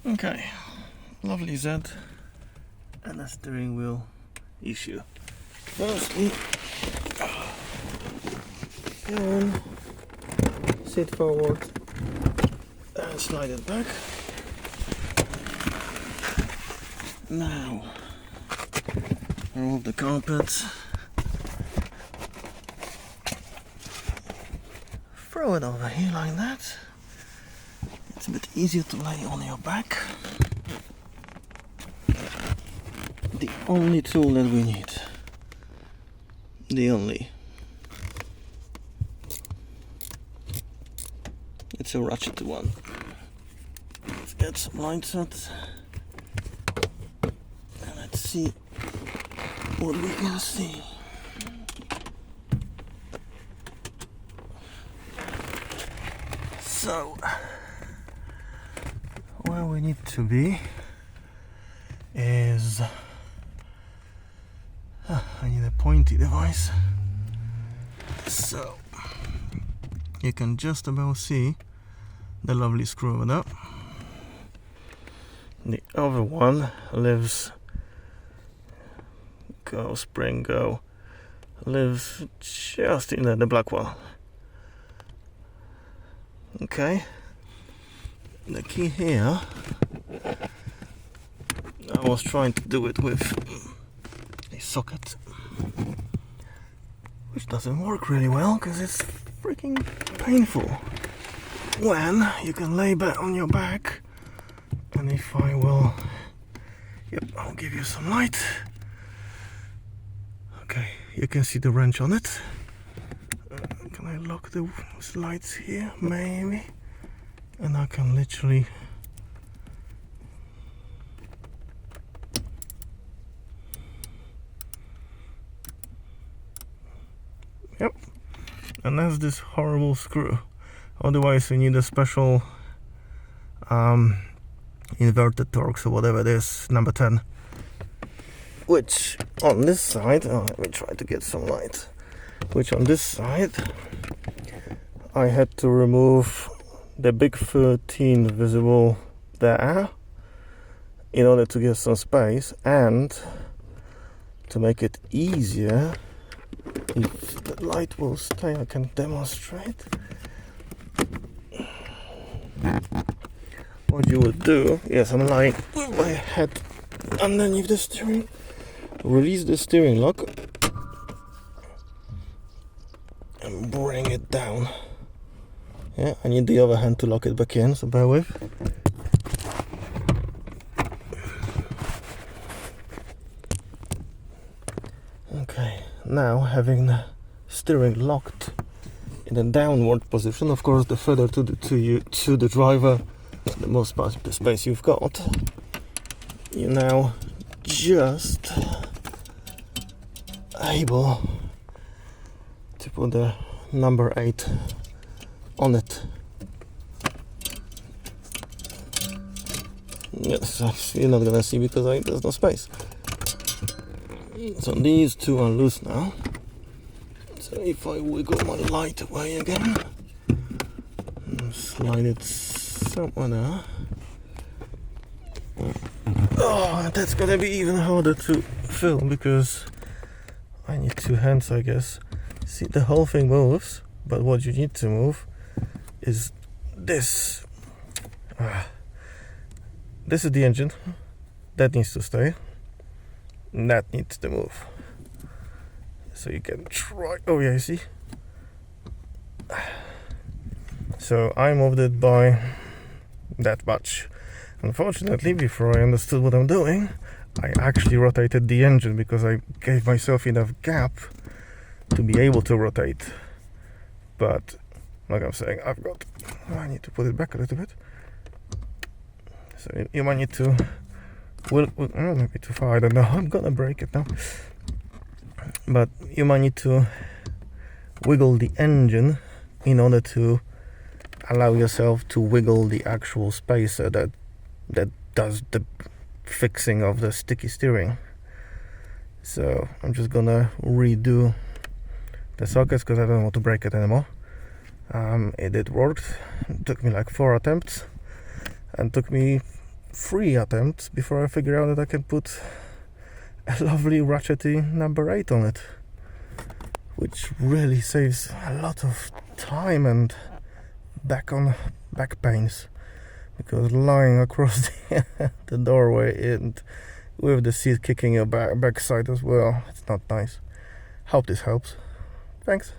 Okay, lovely Z and a steering wheel issue. Firstly, go on, sit forward and slide it back. Now, remove the carpet, throw it over here like that. It's a bit easier to lay on your back. The only tool that we need, it's a ratchet one. Let's get some lights out and let's see what we can see. So, where we need to be is I need a pointy device, so you can just about see the lovely screw over there. The other one lives lives just in the black one. Okay, the key here, I was trying to do it with a socket, which doesn't work really well because it's freaking painful when you can lay back on your back. And if I will, I'll give you some light. Okay, you can see the wrench on it. Can I lock the lights here? Maybe. And I can literally and that's this horrible screw. Otherwise we need a special inverted Torx or whatever it is, number 10, which on this side, let me try to get some light, which on this side I had to remove the big 13 visible there in order to get some space, and to make it easier, if the light will stay, I can demonstrate. What you would do, yes, I'm lying with my head underneath the steering, release the steering lock and bring it down. Yeah, I need the other hand to lock it back in, so bear with. Okay, now having the steering locked in a downward position, of course the further to the driver, the more space you've got. You're now just able to put the number 8 on it. Yes, you're not gonna see because there's no space. So these two are loose now. So if I wiggle my light away again, and slide it somewhere there. Oh, that's gonna be even harder to film because I need two hands, I guess. See, the whole thing moves, but what you need to move is this. This is the engine. That needs to stay. That needs to move. So you can try. Oh yeah, you see? So I moved it by that much. Unfortunately, before I understood what I'm doing, I actually rotated the engine because I gave myself enough gap to be able to rotate. But like I'm saying, I need to put it back a little bit. So you might need to, maybe too far, I don't know, I'm gonna break it now. But you might need to wiggle the engine in order to allow yourself to wiggle the actual spacer that does the fixing of the sticky steering. So I'm just gonna redo the sockets because I don't want to break it anymore. It did work. It took me like 4 attempts and took me 3 attempts before I figure out that I can put a lovely ratchety number 8 on it, which really saves a lot of time and back pains, because lying across the doorway and with the seat kicking your backside as well, it's not nice. Hope this helps. Thanks.